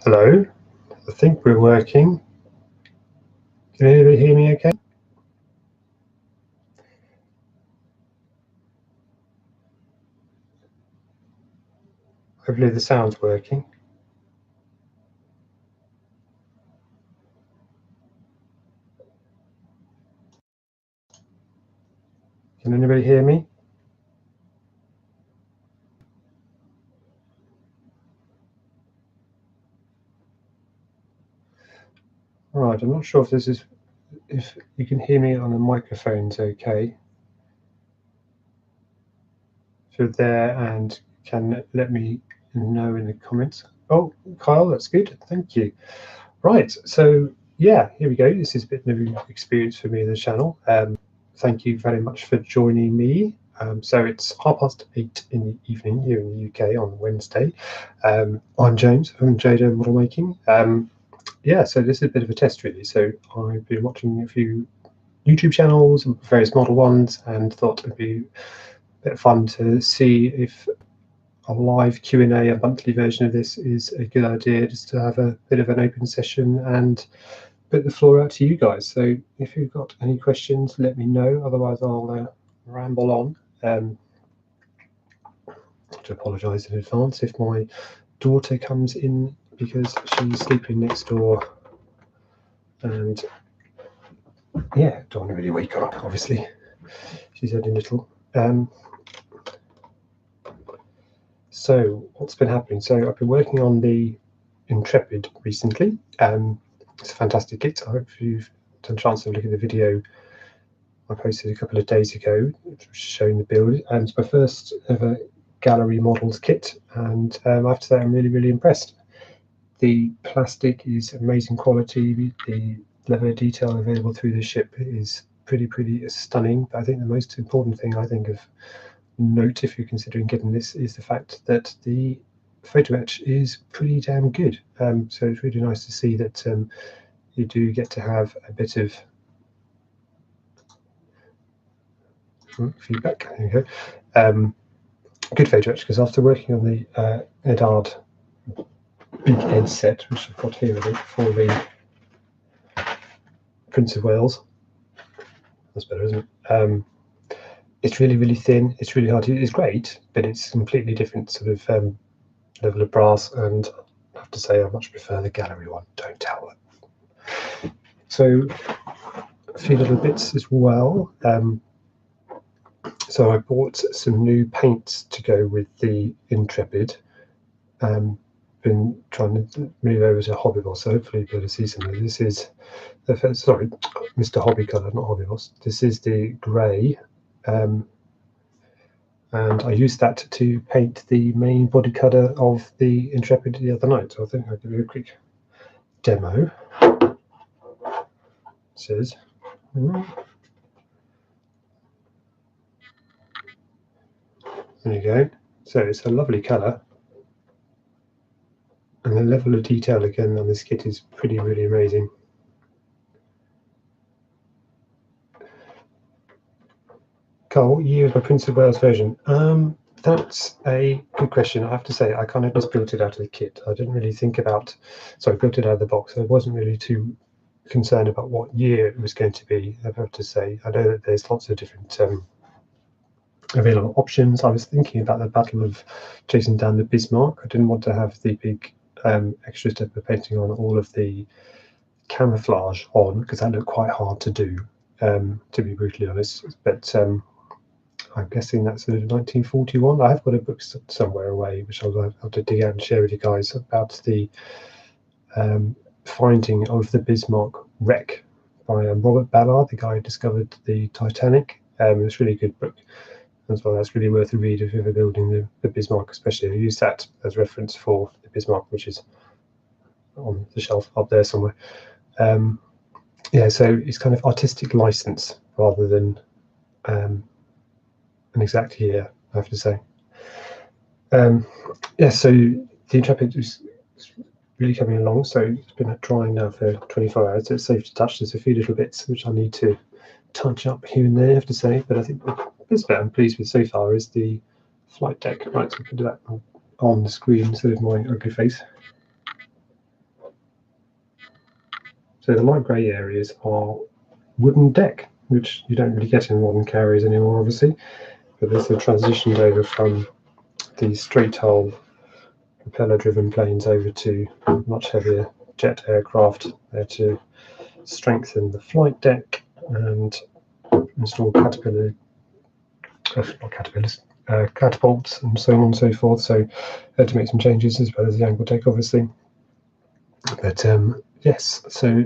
Hello, I think we're working. Can anybody hear me okay? Hopefully the sound's working. Can anybody hear me? All right, I'm not sure if you can hear me on the microphones okay. If you're there and can let me know in the comments. Oh, Kyle, that's good. Thank you. Right, so yeah, here we go. This is a bit of an experience for me on the channel. Thank you very much for joining me. So it's 8:30 in the evening here in the UK on Wednesday. I'm James from JDO Model Making. Yeah, so this is a bit of a test really. So I've been watching a few YouTube channels, various model ones, and thought it'd be a bit of fun to see if a live Q&A, a monthly version of this, is a good idea, just to have a bit of an open session and put the floor out to you guys. So if you've got any questions, let me know. Otherwise, I'll ramble on. To apologise in advance if my daughter comes in because she's sleeping next door, and yeah, don't want to really wake her up. Obviously, she's only little. So what's been happening? So I've been working on the Intrepid recently. It's a fantastic kit. I hope you've had a chance to look at the video I posted a couple of days ago, showing the build. It's my first ever gallery models kit, and I have to say I'm really impressed. The plastic is amazing quality. The level of detail available through the ship is pretty stunning. But I think the most important thing of note, if you're considering getting this, is the fact that the photo etch is pretty damn good. So it's really nice to see that you do get to have a bit of feedback. There you go. Good photo etch, because after working on the Edard Big Ed set, which I've got here for the Prince of Wales, that's better, isn't it? It's really thin. It's really hard. It's great, but it's completely different sort of level of brass, and I have to say I much prefer the gallery one. Don't tell them. So a few little bits as well. So I bought some new paints to go with the Intrepid. Been trying to move over to Hobby Boss, so hopefully you'll be able to see some of this. Is sorry, Mr. Hobby Colour, not Hobby Boss. This is the grey. And I used that to paint the main body cutter of the Intrepid the other night. So I think I'll give you a quick demo. It says, there you go. So it's a lovely colour, and the level of detail again on this kit is really amazing. Carl, what year is my Prince of Wales version? That's a good question. I have to say I kind of just built it out of the kit. I didn't really think about, so I built it out of the box. I wasn't really too concerned about what year it was going to be. I have to say, I know that there's lots of different available options. I was thinking about the Battle of chasing down the Bismarck. I didn't want to have the big extra step of painting on all of the camouflage on, because that looked quite hard to do, to be brutally honest. But I'm guessing that's a 1941. I have got a book somewhere away, which I'll have to dig out and share with you guys, about the finding of the Bismarck wreck by Robert Ballard, the guy who discovered the Titanic. It's a really good book as well. That's really worth a read if you're ever building the Bismarck, especially. I use that as reference for the Bismarck, which is on the shelf up there somewhere. Yeah, so it's kind of artistic license rather than an exact year, I have to say. Yeah, so the Intrepid is really coming along. So it's been drying now for 24 hours. So it's safe to touch. There's a few little bits which I need to touch up here and there, I have to say. But I think the best bit I'm pleased with so far is the flight deck. Right, so we can do that on the screen instead of my ugly face. So the light grey areas are wooden deck, which you don't really get in modern carriers anymore, obviously. But this has transitioned over from the straight hull propeller-driven planes over to much heavier jet aircraft there to strengthen the flight deck and install catapults and so on and so forth. So had to make some changes as well as the angle deck, obviously. But yes, so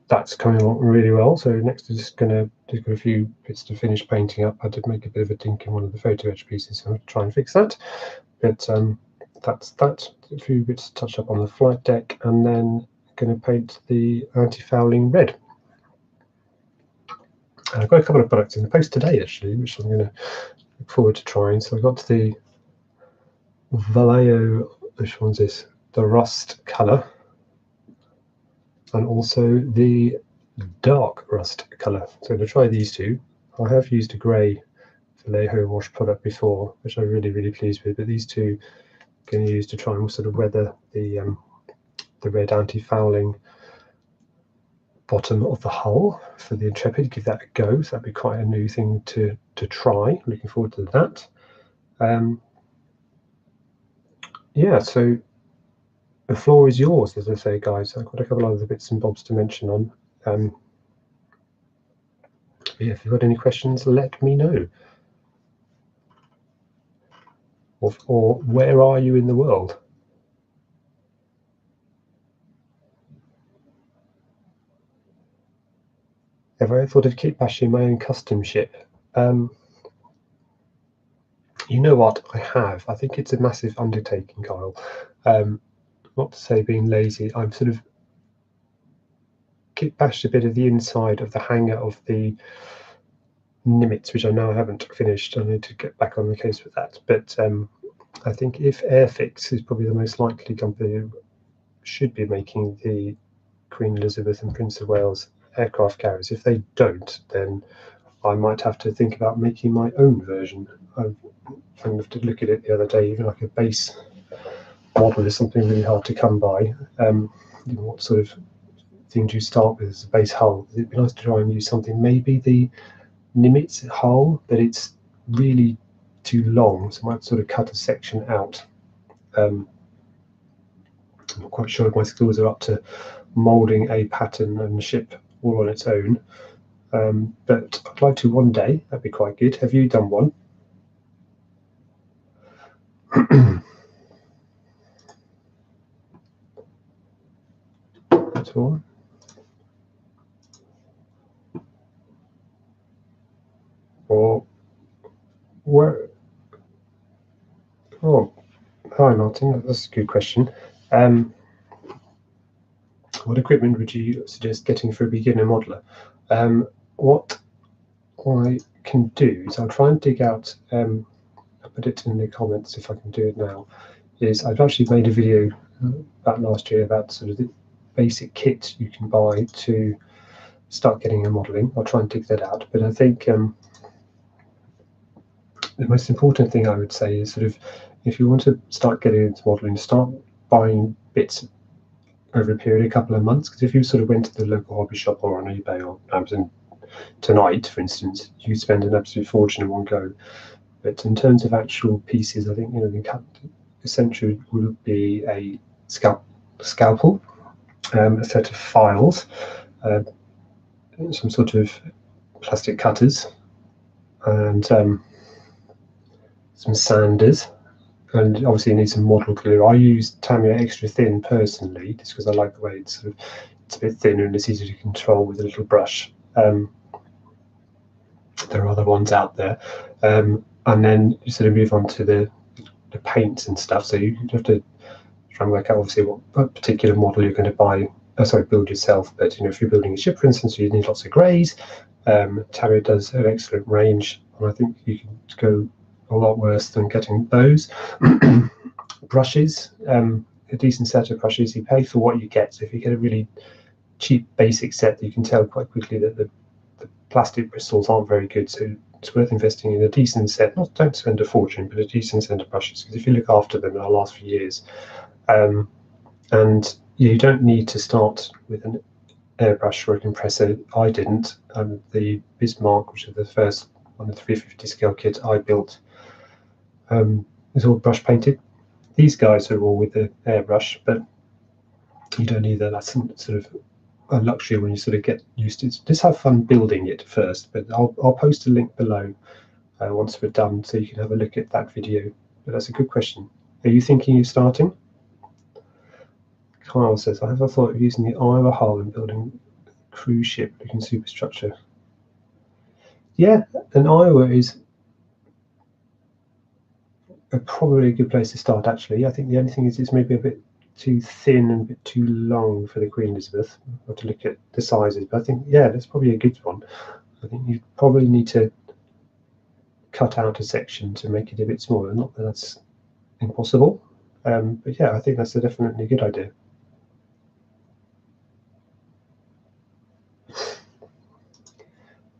that's coming along really well. So next is just got a few bits to finish painting up. I did make a bit of a dink in one of the photo edge pieces, so I'll try and fix that. But that's that. A few bits to touch up on the flight deck, and then going to paint the anti-fouling red. And I've got a couple of products in the post today, actually, which I'm going to look forward to trying. So I got the Vallejo, which one's this? The rust colour, and also the dark rust colour. So I'm going to try these two. I have used a grey Vallejo wash product before, which I'm really pleased with, but these two I'm going to use to try and sort of weather the red anti-fouling bottom of the hull for the Intrepid. Give that a go. So that'd be quite a new thing to try. Looking forward to that. Yeah, so the floor is yours, as I say, guys. I've got a couple other bits and bobs to mention on. Yeah, if you've got any questions, let me know. Or where are you in the world? Have I ever thought of kit bashing my own custom ship? You know what? I have. I think it's a massive undertaking, Kyle. Not to say being lazy. I've sort of kit bashed a bit of the inside of the hangar of the Nimitz, which I now haven't finished. I need to get back on the case with that. But I think if Airfix is probably the most likely company who should be making the Queen Elizabeth and Prince of Wales aircraft carriers, if they don't, then I might have to think about making my own version. I kind of did look at it the other day, even like a base model is something really hard to come by. What sort of thing do you start with as a base hull? It'd be nice to try and use something, maybe the Nimitz hull, but it's really too long, so I might sort of cut a section out. I'm not quite sure if my skills are up to moulding a pattern and ship all on its own, but I'd like to one day. That'd be quite good. Have you done one? At all? Or where? Oh, hi Martin. That's a good question. What equipment would you suggest getting for a beginner modeler? What I can do is I'll try and dig out. I'll put it in the comments if I can do it now. Is I've actually made a video about last year about sort of the basic kit you can buy to start getting into modelling. I'll try and dig that out. But I think the most important thing I would say is sort of if you want to start getting into modelling, start buying bits over a period of a couple of months. Because if you sort of went to the local hobby shop or on eBay or Amazon tonight, for instance, you spend an absolute fortune in one go. But in terms of actual pieces, I think the essential would be a scalpel, a set of files, some sort of plastic cutters, and some sanders, and obviously you need some model glue. I use Tamiya Extra Thin personally, just because I like the way it's a bit thinner and it's easy to control with a little brush. There are other ones out there, and then you sort of move on to the paints and stuff. So you have to try and work out obviously what particular model you're going to buy. Build yourself. But if you're building a ship, for instance, you need lots of greys. Tamiya does an excellent range, and I think you can go a lot worse than getting those. Brushes, a decent set of brushes, you pay for what you get. So if you get a really cheap basic set, you can tell quite quickly that the plastic bristles aren't very good. So it's worth investing in a decent set. Don't spend a fortune, but a decent set of brushes, because if you look after them, they'll last for years. And you don't need to start with an airbrush or a compressor. I didn't. The Bismarck, which is the first one of the 350 scale kits I built, is all brush painted. These guys are all with the airbrush, but you don't need that. That's sort of a luxury when you sort of get used to it. Just have fun building it first. But I'll post a link below once we're done, so you can have a look at that video. But that's a good question. Are you thinking of starting? Kyle says, I have a thought of using the eye of a hull and building a cruise ship looking superstructure. Yeah, an Iowa is probably a good place to start, actually. I think the only thing is it's maybe a bit too thin and a bit too long for the Queen Elizabeth. I'll have to look at the sizes, but I think, yeah, that's probably a good one. I think you probably need to cut out a section to make it a bit smaller. Not that that's impossible, but yeah, I think that's definitely a good idea.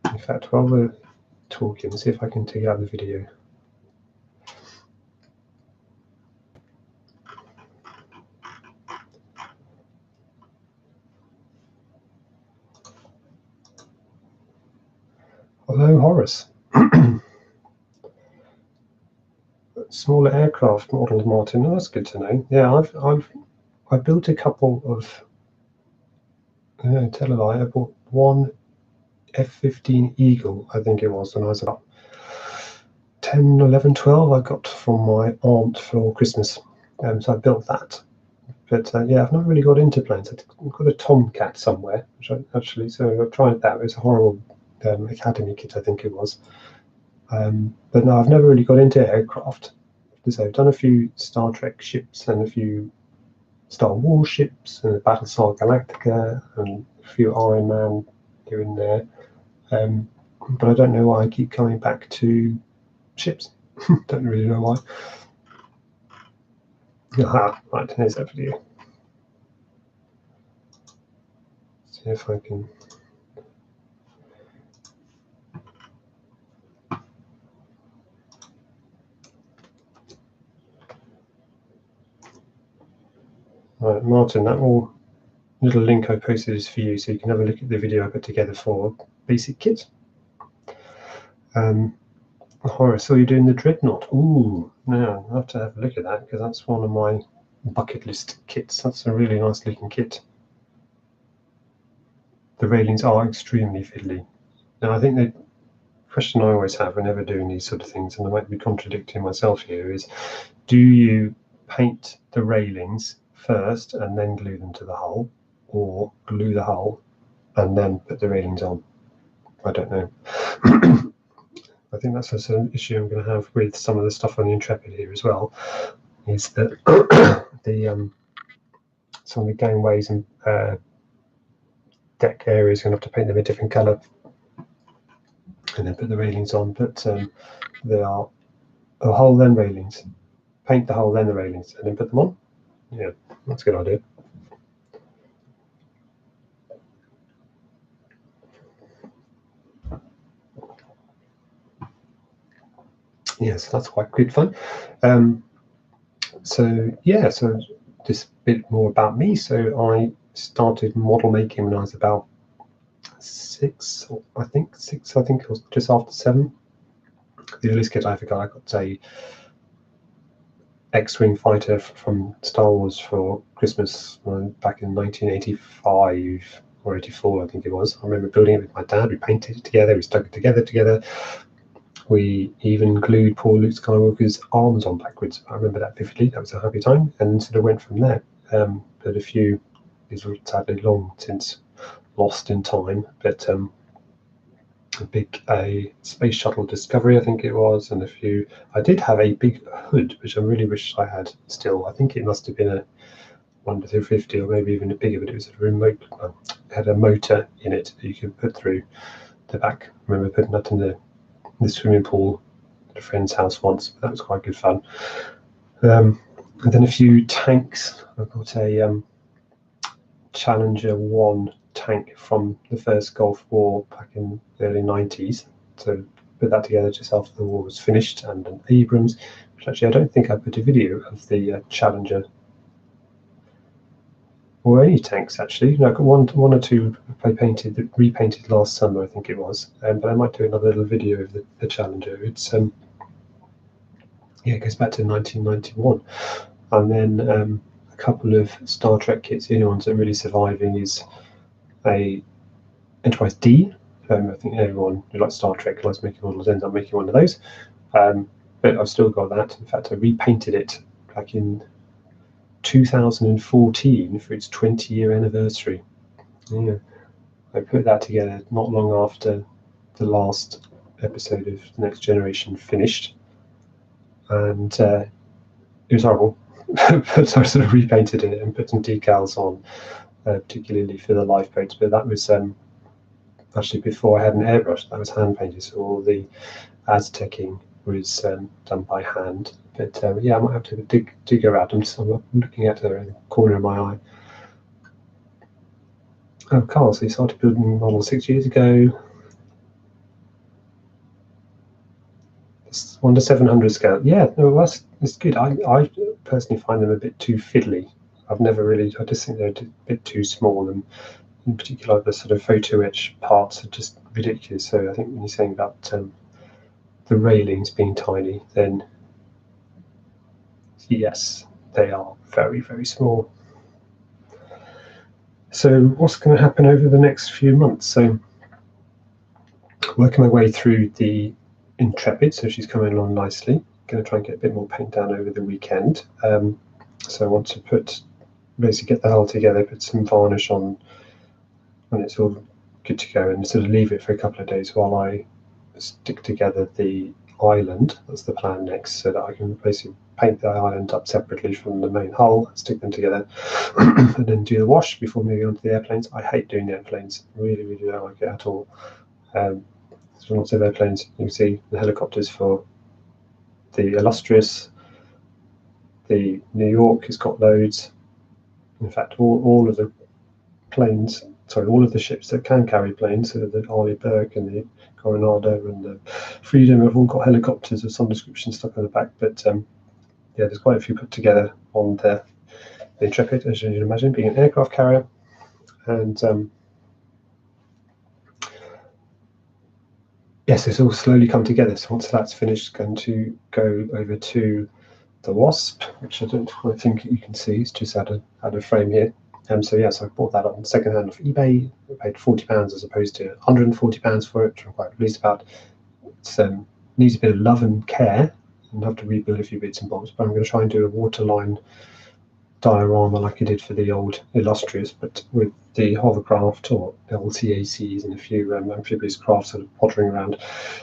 In fact, while we're talking, let's see if I can take out the video. Hello, Horace. Smaller aircraft models, Martin. Oh, that's good to know. Yeah, I've built a couple of. Tell a lie. I bought one F-15 Eagle, I think it was, when I was about 10, 11, 12. I got from my aunt for Christmas, so I built that. But yeah, I've not really got into planes. I've got a Tomcat somewhere, which so I've tried that. It was a horrible academy kit, I think it was. But no, I've never really got into aircraft. So I've done a few Star Trek ships and a few Star Wars ships and a Battlestar Galactica and a few Iron Man here and there. But I don't know why I keep coming back to ships. Don't really know why. Aha, right, here's that video. See if I can. Right, Martin, that little link I posted is for you, so you can have a look at the video I put together for basic kit. Horace, so you're doing the Dreadnought. Ooh, now I'll have to have a look at that, because that's one of my bucket list kits. That's a really nice looking kit. The railings are extremely fiddly. Now I think the question I always have whenever doing these sort of things, and I might be contradicting myself here, is do you paint the railings first and then glue them to the hull, or glue the hull and then put the railings on? I don't know. I think that's an issue I'm going to have with some of the stuff on the Intrepid here as well, is that some of the gangways and deck areas going to have to paint them a different colour and then put the railings on. But they are a hull then railings. Paint the hull then the railings and then put them on. Yeah, that's a good idea. Yes, that's quite good fun. So yeah, so just a bit more about me. So I started model making when I was about six. I think it was just after 7. The earliest kit I ever got, I got a X-wing fighter from Star Wars for Christmas back in 1985 or 84, I think it was. I remember building it with my dad. We painted it together. We stuck it together. We even glued poor Luke Skywalker's arms on backwards. I remember that vividly. That was a happy time, and sort of went from there. But a few, these were sadly long since lost in time. But a big space shuttle Discovery, I think it was, and a few. I did have a big hood, which I really wish I had still. I think it must have been a 1-350 or maybe even a bigger, but it was a remote. It had a motor in it that you could put through the back. I remember putting that in the swimming pool at a friend's house once. But that was quite good fun. And then a few tanks. I got a Challenger 1 tank from the first Gulf War back in the early 90s. So put that together just after the war was finished, and an Abrams, which actually I don't think I put a video of the Challenger or any tanks actually. No, I got one or two I repainted last summer, I think it was, but I might do another little video of the Challenger. It's yeah, it goes back to 1991, and then a couple of Star Trek kits. The only ones that are really surviving is a Enterprise D. I think everyone who likes Star Trek, likes making models, ends up making one of those. But I've still got that. In fact, I repainted it back in 2014 for its 20-year anniversary. Yeah, I put that together not long after the last episode of The Next Generation finished, and it was horrible. So I sort of repainted it and put some decals on, particularly for the lifeboats. But that was actually before I had an airbrush. That was hand painted, so all the Aztecing was done by hand. But yeah, I might have to dig around. I'm looking at her in the corner of my eye. Oh, Carl, so you started building models 6 years ago. It's 1:700 scale. Yeah, no, that's good. I personally find them a bit too fiddly. I've never really. I just think they're a bit too small, and in particular the sort of photo etch parts are just ridiculous. So I think when you're saying about the railings being tiny, then yes, they are very, very small. So what's going to happen over the next few months? So working my way through the Intrepid, so she's coming along nicely. Going to try and get a bit more paint down over the weekend. So I want to basically get the hull together, put some varnish on when it's all good to go, and sort of leave it for a couple of days while I stick together the island. That's the plan next, so that I can basically paint the island up separately from the main hull, stick them together, and then do the wash before moving on to the airplanes. I hate doing the airplanes, really, really don't like it at all. There's lots of airplanes. You can see the helicopters for the Illustrious. The New York has got loads. In fact, all of the planes, sorry, all of the ships that can carry planes, so the Arleigh Burke and the Coronado and the Freedom have all got helicopters of some description stuck on the back. But yeah, there's quite a few put together on the Intrepid, as you can imagine, being an aircraft carrier. And yes, it's all slowly come together. So once that's finished, going to go over to the Wasp, which I don't quite think you can see. It's just out of frame here. So yes, I bought that on second hand off eBay. I paid £40 as opposed to £140 for it, which I'm quite pleased about. It needs a bit of love and care, and have to rebuild a few bits and bobs. But I'm going to try and do a waterline diorama like I did for the old Illustrious, but with the hovercraft or LCACs and a few amphibious craft sort of pottering around.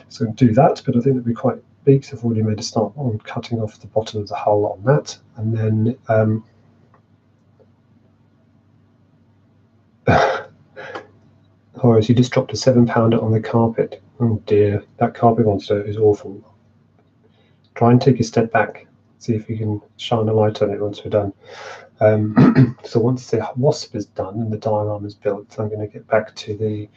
So I'll do that, but I think it'll be quite big. So I've already made a start on cutting off the bottom of the hull on that, and then Horace, you just dropped a 7-pounder on the carpet. Oh dear, that carpet monster is awful. Try and take a step back, see if you can shine a light on it once we're done. So once the Wasp is done and the diorama is built, I'm going to get back to the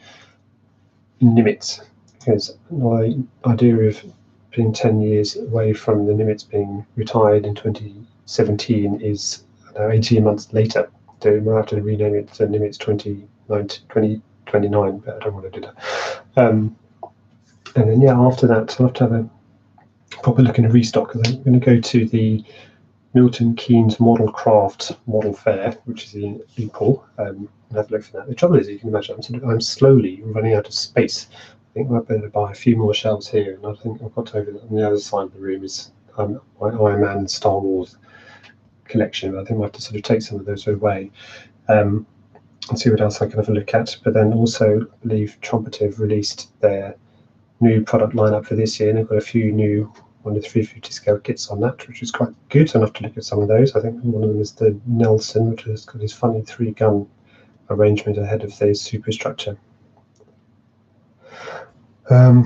Nimitz, because my idea of being 10 years away from the Nimitz being retired in 2017 is 18 months later. So we might have to rename it to Nimitz 2029, but I don't want to do that. And then yeah, after that, I'll have to have a proper look in a restock. I'm going to go to the Milton Keynes Model Craft Model Fair, which is in April, and have a look for that. The trouble is, you can imagine, I'm slowly running out of space. I think I better buy a few more shelves here, and I think I've got over on the other side of the room is my Iron Man and Star Wars collection. But I think I have to sort of take some of those away and see what else I can have a look at. But then also, I believe Trumpeter have released their new product lineup for this year, and they've got a few new 1 to 350 scale kits on that, which is quite good. So I'll have to look at some of those. I think one of them is the Nelson, which has got this funny 3-gun arrangement ahead of the superstructure. Got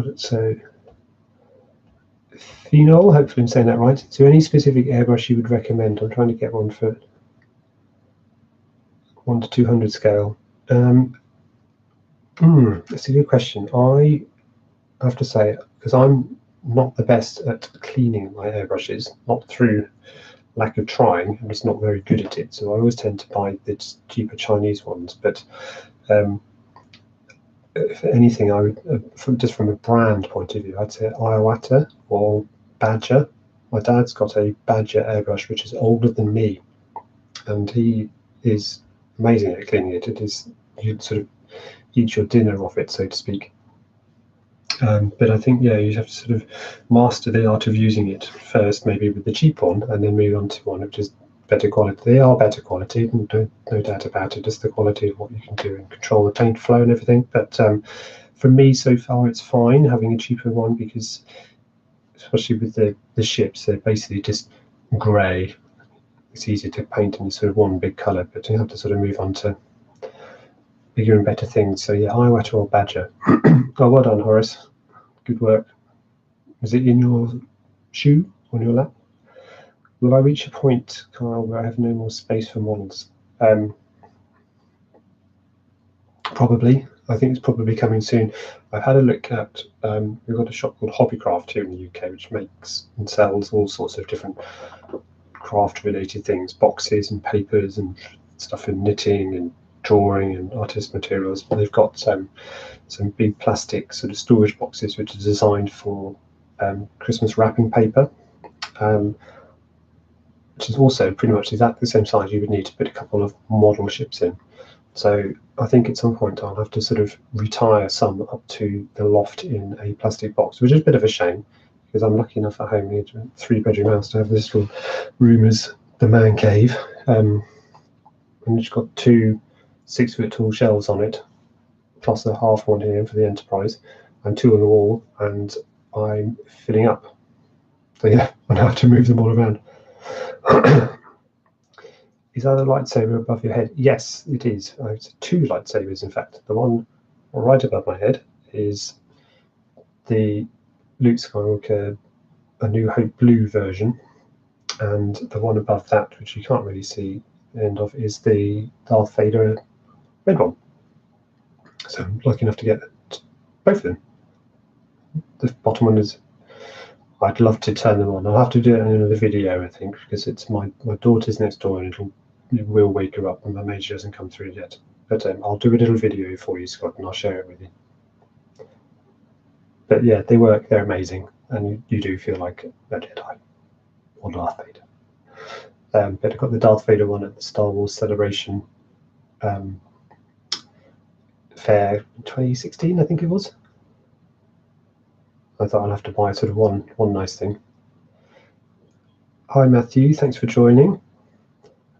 it. So phenol, hopefully I'm saying that right. Is there any specific airbrush you would recommend? I'm trying to get one for 1 to 200 scale. That's a good question. I have to say, because I'm not the best at cleaning my airbrushes, not through lack of trying, I'm just not very good at it. So I always tend to buy the cheaper Chinese ones. But um, if anything, I would, just from a brand point of view, I'd say Iwata or Badger. My dad's got a Badger airbrush which is older than me, and he is amazing at cleaning it. It is, you sort of eat your dinner off it, so to speak. But I think, yeah, you have to sort of master the art of using it first, maybe with the cheap one, and then move on to one which is better quality. They are better quality, no doubt about it. Just the quality of what you can do and control the paint flow and everything. But for me, so far, it's fine having a cheaper one because, especially with the ships, they're basically just grey. It's easy to paint in sort of one big colour, but you have to sort of move on to bigger and better things. So yeah, Highwater or Badger. Oh, well done, Horace. Good work. Is it in your shoe on your lap? Will I reach a point, Kyle, where I have no more space for models? Probably. I think it's probably coming soon. I've had a look at, we've got a shop called Hobbycraft here in the UK, which makes and sells all sorts of different craft-related things, boxes and papers and stuff in knitting and drawing and artist materials. But they've got some big plastic sort of storage boxes which are designed for Christmas wrapping paper, which is also pretty much exactly the same size you would need to put a couple of model ships in. So I think at some point I'll have to sort of retire some up to the loft in a plastic box, which is a bit of a shame because I'm lucky enough at home, in a 3-bedroom house, to have this little room as the man cave. And it's got 2 6-foot tall shelves on it, plus a half one here for the Enterprise, and 2 on the wall, and I'm filling up. So yeah, I have to move them all around. Is that a lightsaber above your head? Yes, it is. It's 2 lightsabers, in fact. The one right above my head is the Luke Skywalker A New Hope blue version, and the one above that, which you can't really see the end of, is the Darth Vader red one. So I'm lucky enough to get both of them. The bottom one is, I'd love to turn them on. I'll have to do it in another video, I think, because it's my daughter's next door and it will wake her up and my major hasn't come through yet. But I'll do a little video for you, Scott, and I'll share it with you. But yeah, they work, they're amazing, and you do feel like a Jedi or Darth Vader. But I got the Darth Vader one at the Star Wars Celebration fair 2016, I think it was. I thought I'll have to buy sort of one nice thing. Hi Matthew, thanks for joining.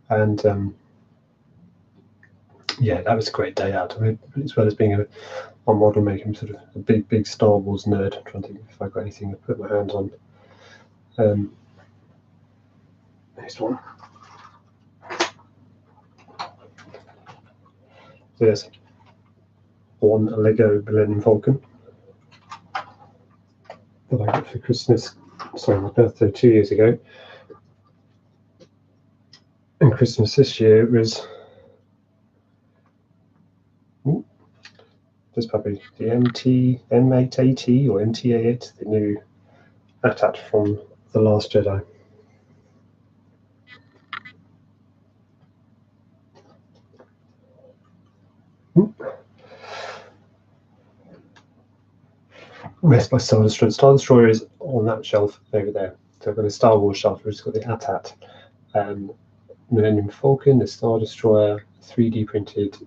And yeah, that was a great day out. I mean, as well as being a model maker, I'm sort of a big Star Wars nerd. I'm trying to think if I've got anything to put my hands on. Next one. So there's one Lego Millennium Falcon that I got for Christmas, sorry, my birthday 2 years ago. And Christmas this year was there's probably the M8AT or MTA8, the new AT-AT from The Last Jedi. Where's my Star Destroyer? Star Destroyer is on that shelf over there. So I've got a Star Wars shelf which has got the AT-AT, Millennium Falcon, the Star Destroyer, 3D printed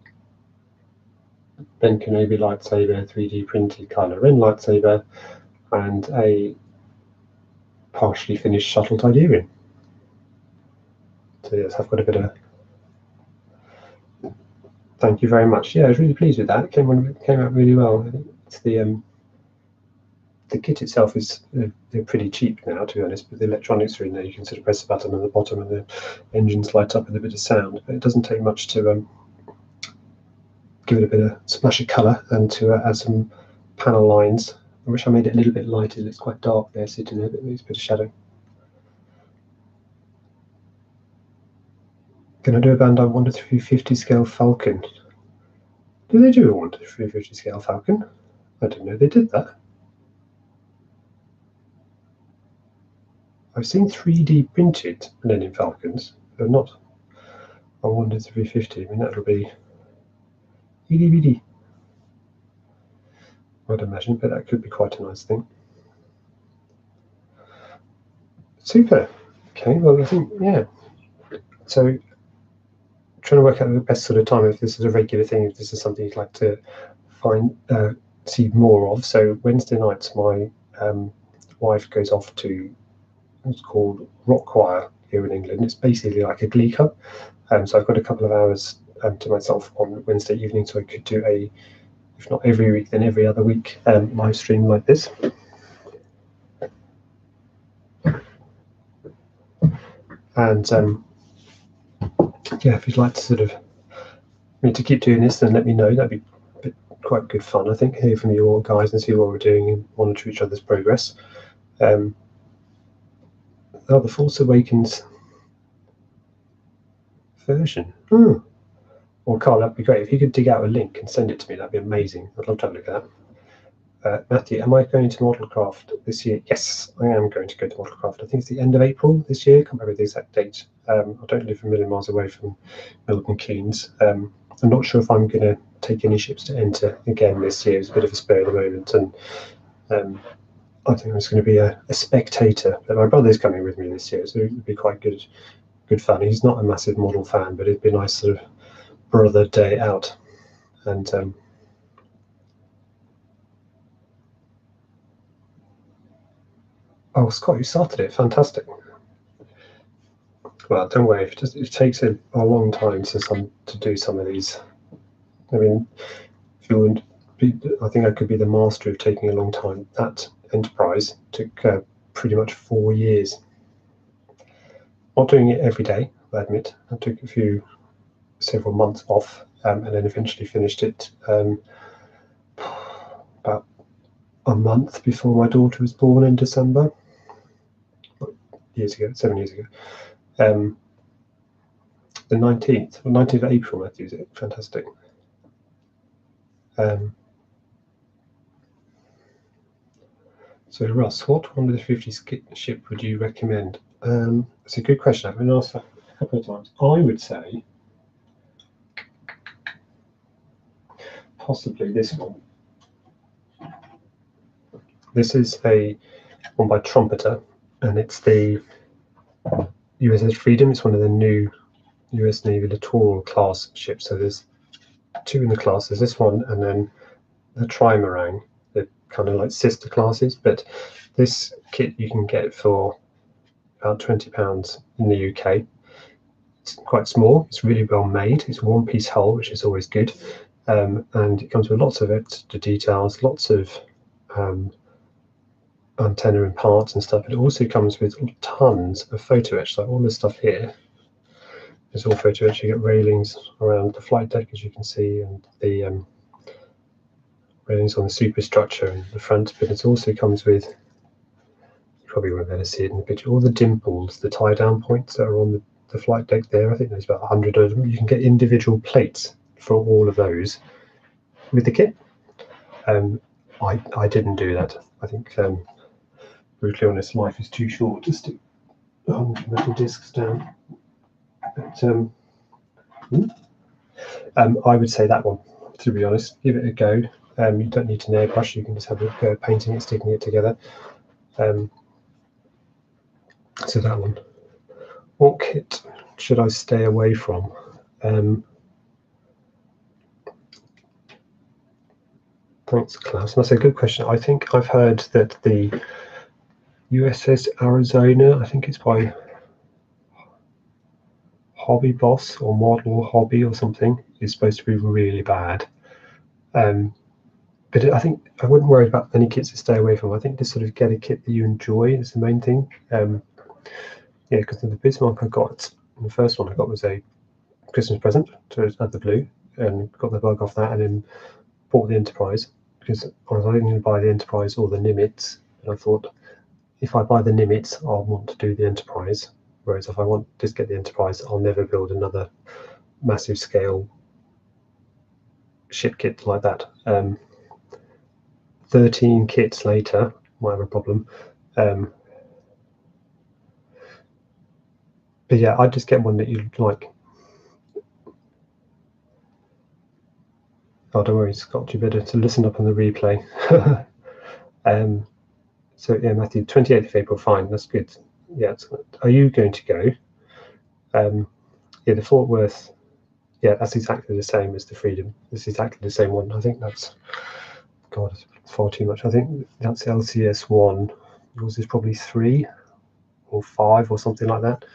Ben Kenobi lightsaber, 3D printed Kylo Ren lightsaber, and a partially finished shuttle Tidarian. So yes, I've got a bit of. Thank you very much. Yeah, I was really pleased with that. It came out really well. I think it's the kit itself is they're pretty cheap now, to be honest, but the electronics are in there. You can sort of press a button on the bottom and the engines light up with a bit of sound. But it doesn't take much to give it a bit of splash of colour and to add some panel lines. I wish I made it a little bit lighter. It looks quite dark there sitting there, but it's a bit of shadow. Can I do a Bandai 1:350 scale Falcon? Do they do a 1 to 350 scale falcon? I didn't know they did that. I've seen 3D printed Millennium Falcons, but not a 1 to 350. I mean, that'll be EDVD, I'd imagine, but that could be quite a nice thing. Super. Okay, well, I think, yeah. So, trying to work out the best sort of time, if this is a regular thing, if this is something you'd like to see more of. So, Wednesday nights, my wife goes off to what's called rock choir here in England. It's basically like a glee club. So I've got a couple of hours to myself on Wednesday evening, so I could do a, if not every week, then every other week live stream like this. And yeah, if you'd like to sort of me to keep doing this, then let me know. That'd be quite good fun, I think, hear from you all guys and see what we're doing and monitor each other's progress. The Force Awakens version. Or Carl, that'd be great. If you could dig out a link and send it to me, that'd be amazing. I'd love to have a look at that. Matthew, am I going to Modelcraft this year? Yes, I am going to go to Modelcraft. I think it's the end of April this year. I can't remember the exact date. I don't live a million miles away from Milton Keynes. I'm not sure if I'm going to take any ships to enter again this year. It's a bit of a spur at the moment, and I think I'm just going to be a spectator. But my brother's coming with me this year, so it would be quite good fun. He's not a massive model fan, but it'd be a nice sort of brother day out. And oh, Scott, you started it. Fantastic. Well, don't worry. It takes a long time to do some of these. I mean, if you would be, I think I could be the master of taking a long time. That Enterprise took pretty much 4 years. Not doing it every day, I admit. I took several months off, and then eventually finished it about a month before my daughter was born in December. 7 years ago. The 19th of April, Matthew, is it? Fantastic. So Russ, what 1 to 50 ship would you recommend? It's a good question. I've been asked that a couple of times. I would say possibly this one. This is a one by Trumpeter, and it's the USS Freedom. It's one of the new US Navy Littoral class ships. So there's 2 in the class. There's this one, and then the Trimarang. They're kind of like sister classes, but this kit you can get for about £20 in the UK. It's quite small. It's really well made. It's a one-piece hull, which is always good, and it comes with lots of extra details, lots of antenna and parts and stuff. It also comes with tons of photo etch. Like all this stuff here is all photo etch. You get railings around the flight deck, as you can see, and the railings on the superstructure in the front. But it also comes with, you probably won't be able to see it in the picture, all the dimples, the tie-down points that are on the flight deck there. I think there's about 100 of them. You can get individual plates for all of those with the kit. I didn't do that. I think, brutally honest, life is too short to stick 100 metal discs down. But I would say that one, to be honest. Give it a go. You don't need to airbrush. You can just have a go at painting it, sticking it together. So that one. What kit should I stay away from? Thanks, Klaus. That's a good question. I think I've heard that the USS Arizona, I think it's by Hobby Boss or Model Hobby or something, is supposed to be really bad. But I think I wouldn't worry about any kits to stay away from. I think just sort of get a kit that you enjoy is the main thing. Yeah, because the Bismarck I got, the first one I got was a Christmas present to add the blue, and got the bug off that, and then bought the Enterprise because I was only going to buy the Enterprise or the Nimitz, and I thought if I buy the Nimitz, I'll want to do the Enterprise. Whereas if I want to just get the Enterprise, I'll never build another massive scale ship kit like that. 13 kits later, might have a problem. But yeah, I'd just get one that you like. Oh, don't worry, Scott, you better to listen up on the replay. So yeah, Matthew, 28th of April, fine, that's good. Yeah, are you going to go? Yeah, the Fort Worth, yeah, that's exactly the same as the Freedom. It's exactly the same one. I think that's, God, it's far too much. I think that's LCS 1. Yours is probably 3 or 5 or something like that.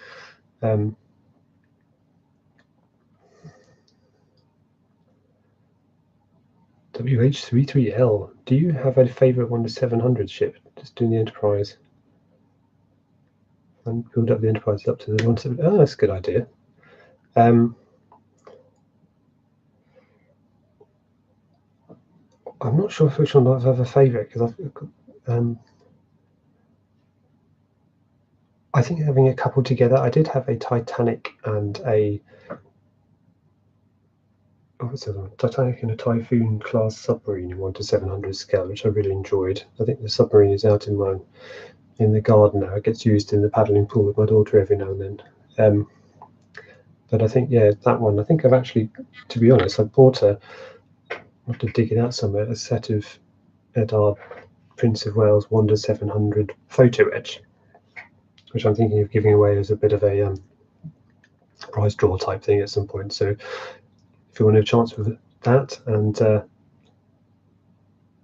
WH33L. Do you have a favourite one to 700 ship? Just doing the Enterprise. And build up the Enterprise up to the 170. Oh, that's a good idea. I'm not sure which one I have a favourite, because I think having a couple together. I did have a Titanic and a Titanic and a Typhoon class submarine in 1 to 700 scale, which I really enjoyed. I think the submarine is out in the garden now. It gets used in the paddling pool with my daughter every now and then. But I think, yeah, that one. I think I've actually, to be honest, I bought I have to dig it out somewhere, a set of Edard Prince of Wales 1 to 700 photo etch, which I'm thinking of giving away as a bit of a prize draw type thing at some point. So if you want a chance with that and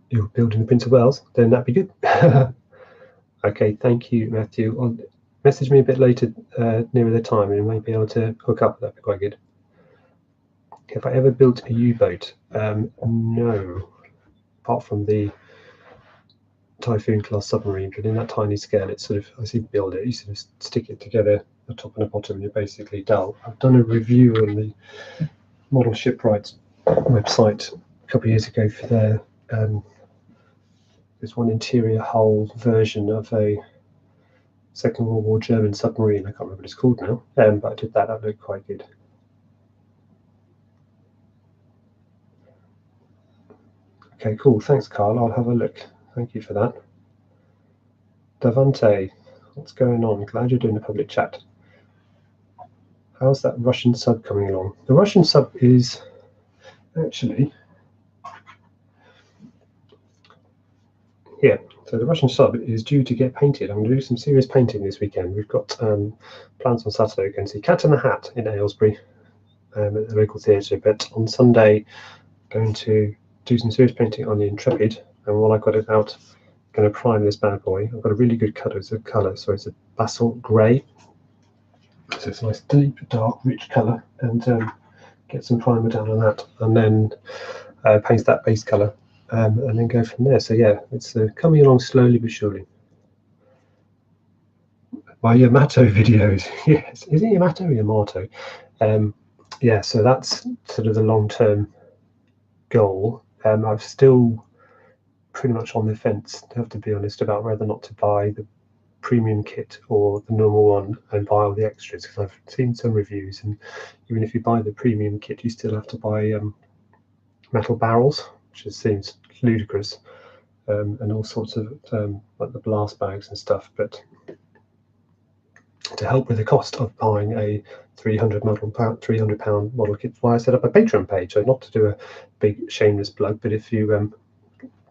you're building the Prince of Wales, then that'd be good. Okay, thank you, Matthew. I'll message me a bit later nearer the time, and you might be able to hook up. That'd be quite good. Have I ever built a U-boat? No, apart from the Typhoon class submarine, but in that tiny scale, it's sort of, as you build it, you sort of stick it together, the top and the bottom, and you're basically done. I've done a review on the Model Shipwrights website a couple of years ago for their there's one interior hull version of a Second World War German submarine. I can't remember what it's called now, but I did that. That looked quite good. Okay, cool. Thanks, Carl. I'll have a look. Thank you for that. Davante, what's going on? Glad you're doing the public chat. How's that Russian sub coming along? The Russian sub is actually here. So the Russian sub is due to get painted. I'm going to do some serious painting this weekend. We've got plans on Saturday. Going to see Cat in the Hat in Aylesbury at the local theatre. But on Sunday, going to do some serious painting on the Intrepid. And while I've got it out, I'm going to prime this bad boy. I've got a really good colour. It's a colour, so it's a basalt grey. So it's a nice deep, dark, rich colour, and get some primer down on that, and then paint that base colour, and then go from there. So yeah, it's coming along slowly but surely. My Yamato videos, yes, is it Yamato or Yamato? Yeah, so that's sort of the long-term goal. I'm still pretty much on the fence, I have to be honest, about whether or not to buy the premium kit or the normal one and buy all the extras, because I've seen some reviews, and even if you buy the premium kit, you still have to buy metal barrels, which just seems ludicrous, and all sorts of like the blast bags and stuff. But to help with the cost of buying a £300 model kit, why I set up a Patreon page. So not to do a big shameless plug, but if you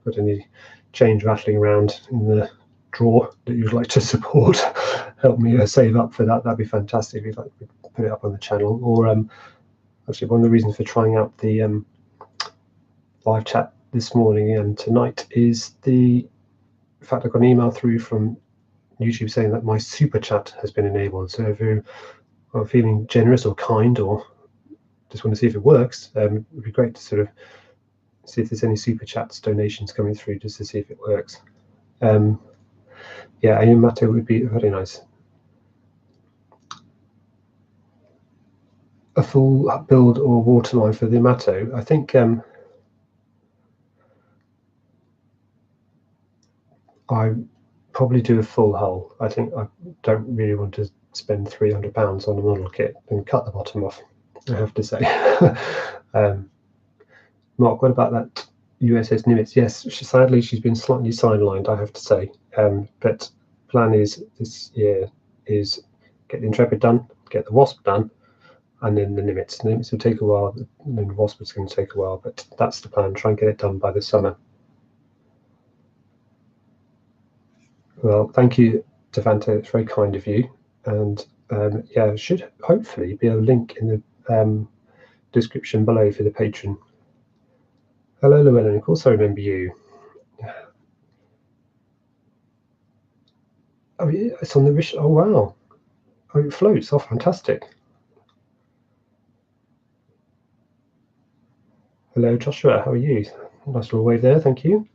got any change rattling around in the drawer that you'd like to support, help me save up for that. That'd be fantastic if you'd like to put it up on the channel. Or actually, one of the reasons for trying out the live chat this morning and tonight is the fact I got an email through from YouTube saying that my super chat has been enabled. So if you are feeling generous or kind, or just want to see if it works, it would be great to sort of see if there's any super chats, donations coming through, just to see if it works. Yeah, Yamato would be very nice. A full build or waterline for the Yamato, I think I probably do a full hull. I think I don't really want to spend £300 on a model kit and cut the bottom off, I have to say. Mark, what about that USS Nimitz? Yes, sadly she's been slightly sidelined, I have to say. But plan is this year is get the Intrepid done, get the Wasp done, and then the Nimitz. The Nimitz will take a while, and then the Wasp is going to take a while, but that's the plan. Try and get it done by the summer. Well, thank you, Devante. It's very kind of you. And yeah, should hopefully be a link in the description below for the patron. Hello, Llewellyn. Of course, I remember you. Oh, yeah, it's on the wrist. Oh, wow. Oh, it floats. Oh, fantastic. Hello, Joshua. How are you? Nice little wave there. Thank you.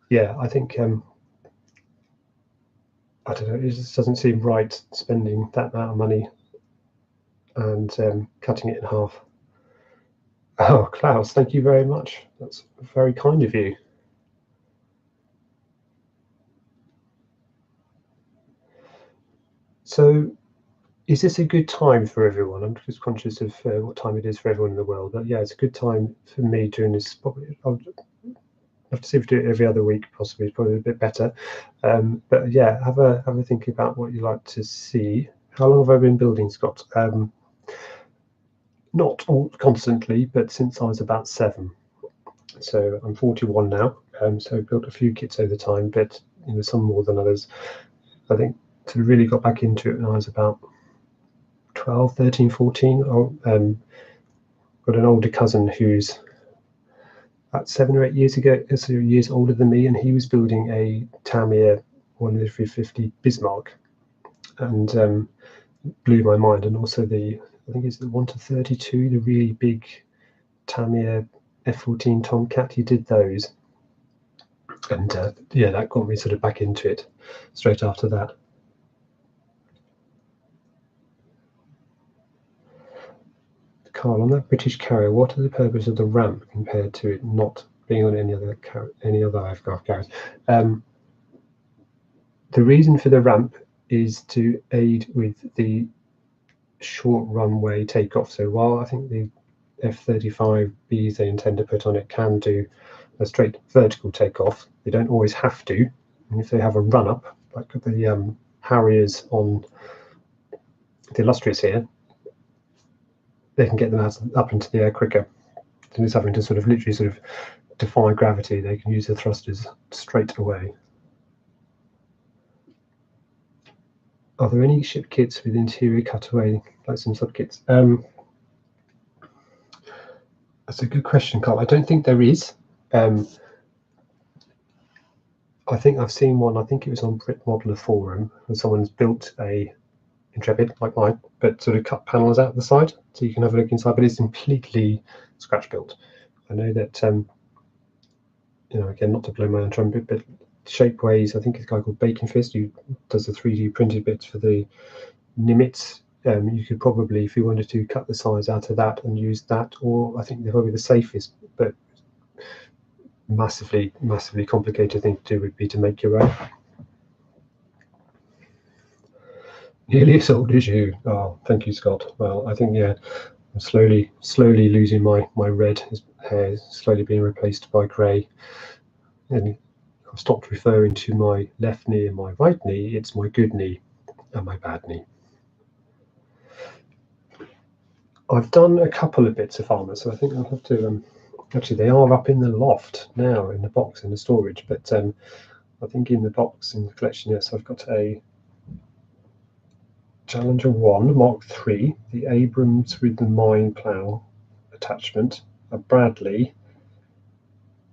Yeah, I think I don't know. It just doesn't seem right spending that amount of money and cutting it in half. Oh, Klaus, thank you very much. That's very kind of you. So, is this a good time for everyone? I'm just conscious of what time it is for everyone in the world. But yeah, it's a good time for me during this. Probably, I'll have to see if we do it every other week. Possibly, probably a bit better. But yeah, have a think about what you like to see. How long have I been building, Scott? Not all constantly, but since I was about 7. So I'm 41 now. So built a few kits over time, but some more than others. I think to really got back into it when I was about 12, 13, 14. Got an older cousin who's about 7 or 8 years ago, so years older than me, and he was building a Tamiya 1-350 Bismarck, and blew my mind. And also I think it's the 1-32, the really big Tamiya F14 Tomcat. He did those, and yeah, that got me sort of back into it straight after that. Carl, on that British carrier, what are the purpose of the ramp compared to it not being on any other aircraft carriers? The reason for the ramp is to aid with the short runway takeoff. So while I think the F-35Bs they intend to put on it can do a straight vertical takeoff, they don't always have to. And if they have a run-up, like the Harriers on the Illustrious here, they can get them up into the air quicker. Than just having to sort of literally sort of defy gravity. They can use the thrusters straight away. Are there any ship kits with interior cutaway, like some subkits? That's a good question, Carl. I don't think there is. I think I've seen one. I think it was on Brit Modeler Forum, and someone's built a Intrepid like mine, but sort of cut panels out the side, so you can have a look inside. But it's completely scratch built. I know that again, not to blow my own trumpet, but Shapeways, I think it's a guy called Bacon Fist who does the 3D printed bits for the Nimitz. You could probably, if you wanted to, cut the size out of that and use that, or I think they're probably the safest, but massively complicated thing to do would be to make your own. Nearly as old as you. Oh, thank you, Scott. Well, I think, yeah, I'm slowly losing my red hair, slowly being replaced by grey. And I've stopped referring to my left knee and my right knee. It's my good knee and my bad knee. I've done a couple of bits of armour, so I think I'll have to. Actually, they are up in the loft now in the box in the storage, but I think in the box in the collection, yes, I've got a Challenger 1 Mark III, the Abrams with the mine plough attachment, a Bradley,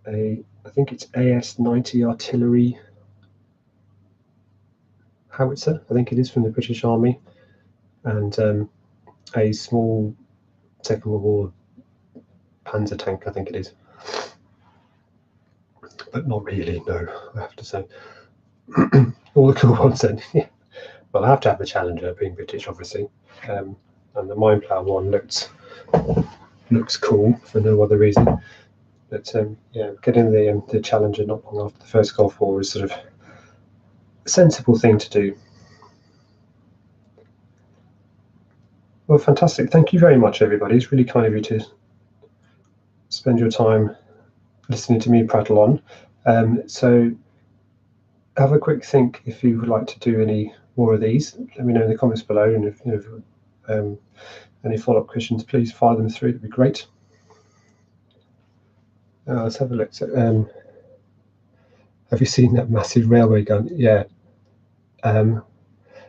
I think it's AS-90 artillery howitzer, I think it is, from the British Army, and a small Second World War Panzer tank, I think it is. But not really, no, I have to say. All the cool ones then. Yeah. Well, I have to have the Challenger, being British, obviously. And the mine plough one looks cool for no other reason. But yeah, getting the Challenger not long after the first Gulf War is sort of a sensible thing to do. Well, fantastic. Thank you very much, everybody. It's really kind of you to spend your time listening to me prattle on. So have a quick think if you would like to do any more of these. Let me know in the comments below, and if any follow-up questions, please fire them through. That'd be great. Let's have a look. So, have you seen that massive railway gun? Yeah,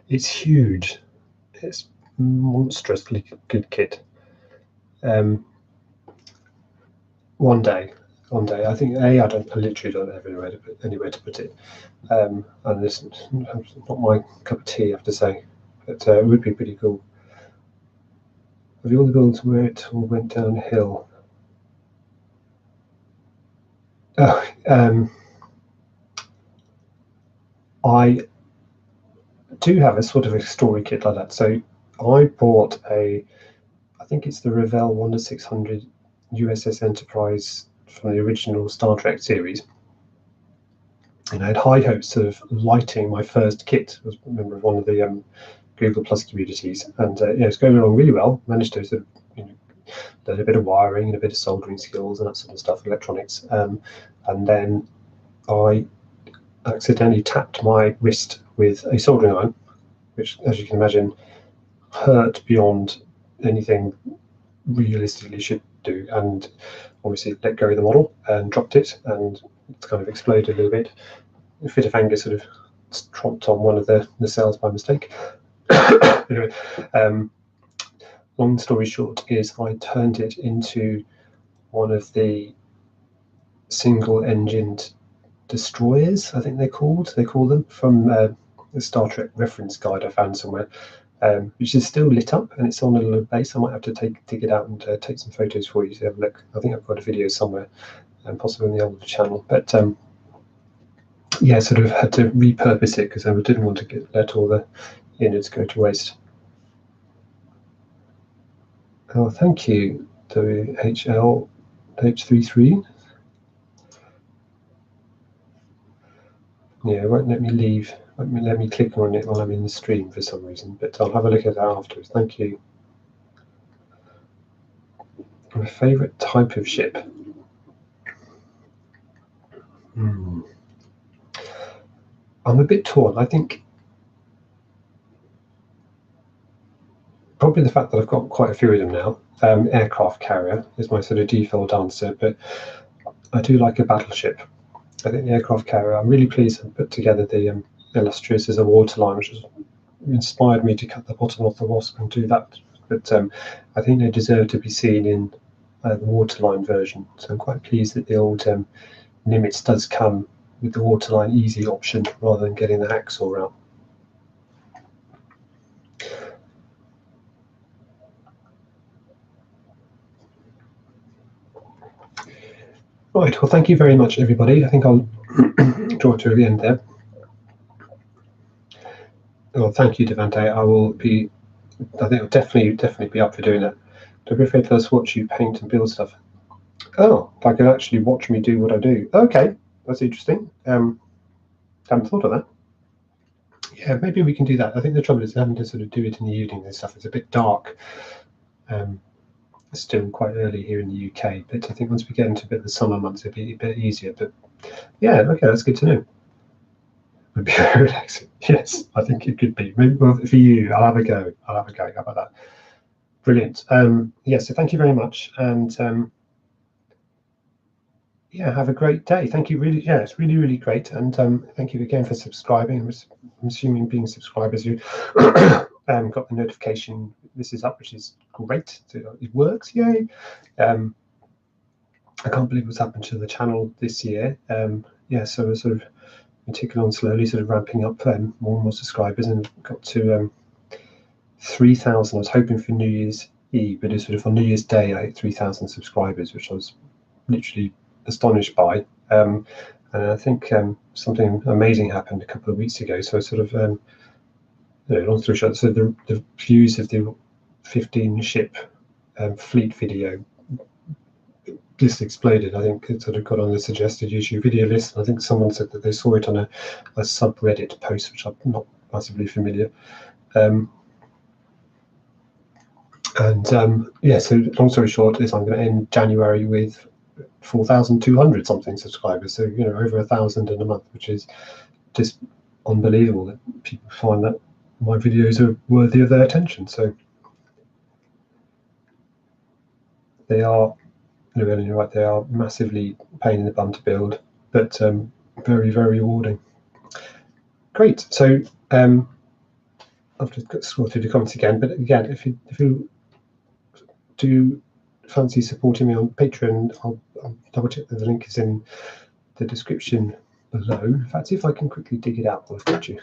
it's huge. It's monstrously good kit. One day, I think I literally don't have anywhere to put it, and this is not my cup of tea, I have to say, but it would be pretty cool. Of all the builds where it all went downhill. I do have a sort of a story kit like that. So I bought I think it's the Revell Wonder 600 USS Enterprise from the original Star Trek series. And I had high hopes of lighting my first kit. I was a member of one of the Google Plus communities, and it's going along really well. Managed to sort of learn a bit of wiring and a bit of soldering skills and that sort of stuff, electronics. And then I accidentally tapped my wrist with a soldering iron, which, as you can imagine, hurt beyond anything realistically should do, and obviously let go of the model and dropped it, and it's kind of exploded a little bit. A fit of anger sort of tromped on one of the cells by mistake. Anyway, long story short is I turned it into one of the single-engined destroyers, I think they call them, from the Star Trek reference guide I found somewhere, which is still lit up, and it's on a little base. I might have to dig it out and take some photos for you to have a look. I think I've got a video somewhere, and possibly on the older channel. But yeah, sort of had to repurpose it because I didn't want to let all the innards go to waste. Oh, thank you, WHL-H33. Yeah, it won't let me leave. Let me click on it while I'm in the stream for some reason, but I'll have a look at that afterwards. Thank you. My favourite type of ship. I'm a bit torn. I think probably the fact that I've got quite a few of them now. Aircraft carrier is my sort of default answer, but I do like a battleship. I think the aircraft carrier, I'm really pleased to put together the illustrious as a waterline, which has inspired me to cut the bottom off the Wasp and do that. But I think they deserve to be seen in the waterline version. So I'm quite pleased that the old Nimitz does come with the waterline easy option rather than getting the hacksaw route. Right, well, thank you very much, everybody. I think I'll draw to the end there. Oh, thank you, Devante. I think I'll definitely be up for doing that. Don't be afraid to watch you paint and build stuff. Oh, I can actually watch me do what I do. Okay, that's interesting. Haven't thought of that. Yeah, maybe we can do that. I think the trouble is having to sort of do it in the evening and stuff. It's a bit dark. It's still quite early here in the UK, but I think once we get into a bit of the summer months, it'll be a bit easier. But yeah, okay, that's good to know. Would be very relaxing. Yes, I think it could be. Maybe, well, for you, I'll have a go. How about that? Brilliant. Yeah, so thank you very much, and yeah, have a great day. Thank you. Really, yeah, it's really great, and thank you again for subscribing. I'm assuming being subscribers, you got the notification this is up, which is great. So it works, yay! I can't believe what's happened to the channel this year. Yeah, so we're sort of ticking on slowly, sort of ramping up more and more subscribers, and got to 3,000. I was hoping for New Year's Eve, but it's sort of on New Year's Day I hit 3,000 subscribers, which I was literally astonished by. And I think something amazing happened a couple of weeks ago. So sort of, long story short, so the views of the 15 ship fleet video just exploded. I think it sort of got on the suggested YouTube video list. And I think someone said that they saw it on a subreddit post, which I'm not massively familiar. Yeah, so long story short is I'm going to end January with 4,200 something subscribers. So, you know, over 1,000 in a month, which is just unbelievable that people find that my videos are worthy of their attention. So they are, you know, you're right, they are massively pain in the bum to build, but very, very rewarding. Great. So I've just scroll through the comments again, but again, if you do fancy supporting me on Patreon, I'll double check that the link is in the description below. In fact, see if I can quickly dig it out while I've got you.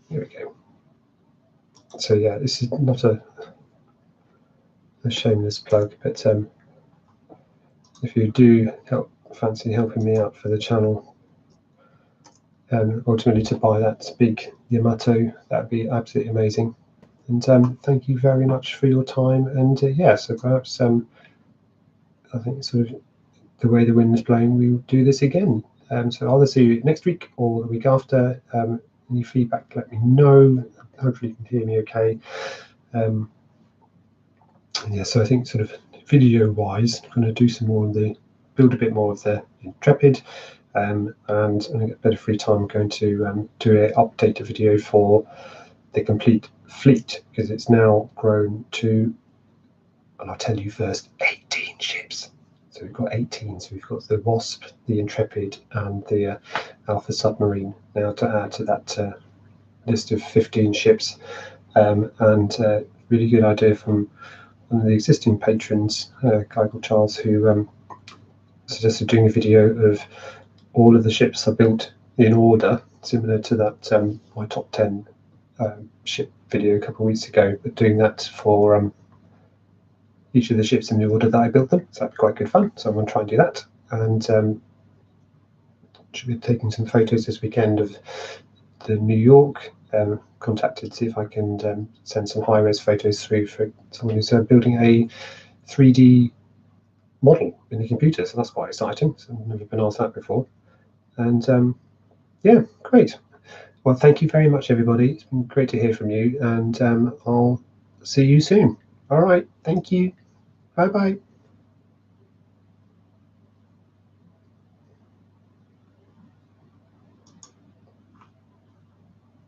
Here we go. So yeah, this is not a shameless plug, but if you do fancy helping me out for the channel, ultimately to buy that big Yamato, that'd be absolutely amazing. And thank you very much for your time. And yeah, so perhaps I think sort of the way the wind is blowing, we'll do this again. So I'll either see you next week or the week after. Any feedback, let me know. Hopefully you can hear me okay. Yeah, so I think sort of video wise, I'm going to do some more of build a bit more of the Intrepid, and when I get better free time, I'm going to do an update video for the complete fleet, because it's now grown to, and I'll tell you first, 18 ships. So we've got 18. So we've got the Wasp, the Intrepid, and the Alpha submarine now to add to that list of 15 ships. And really good idea from one of the existing patrons, a guy called Charles, who suggested doing a video of all of the ships I built in order, similar to that my top 10 ship video a couple of weeks ago, but doing that for each of the ships in the order that I built them. So that'd be quite good fun. So I'm going to try and do that. And should be taking some photos this weekend of the New York. Contacted to see if I can send some high-res photos through for someone who's building a 3D model in the computer. So that's quite exciting. So I've never been asked that before. And yeah, great. Well, thank you very much, everybody. It's been great to hear from you, and I'll see you soon. All right. Thank you. Bye-bye.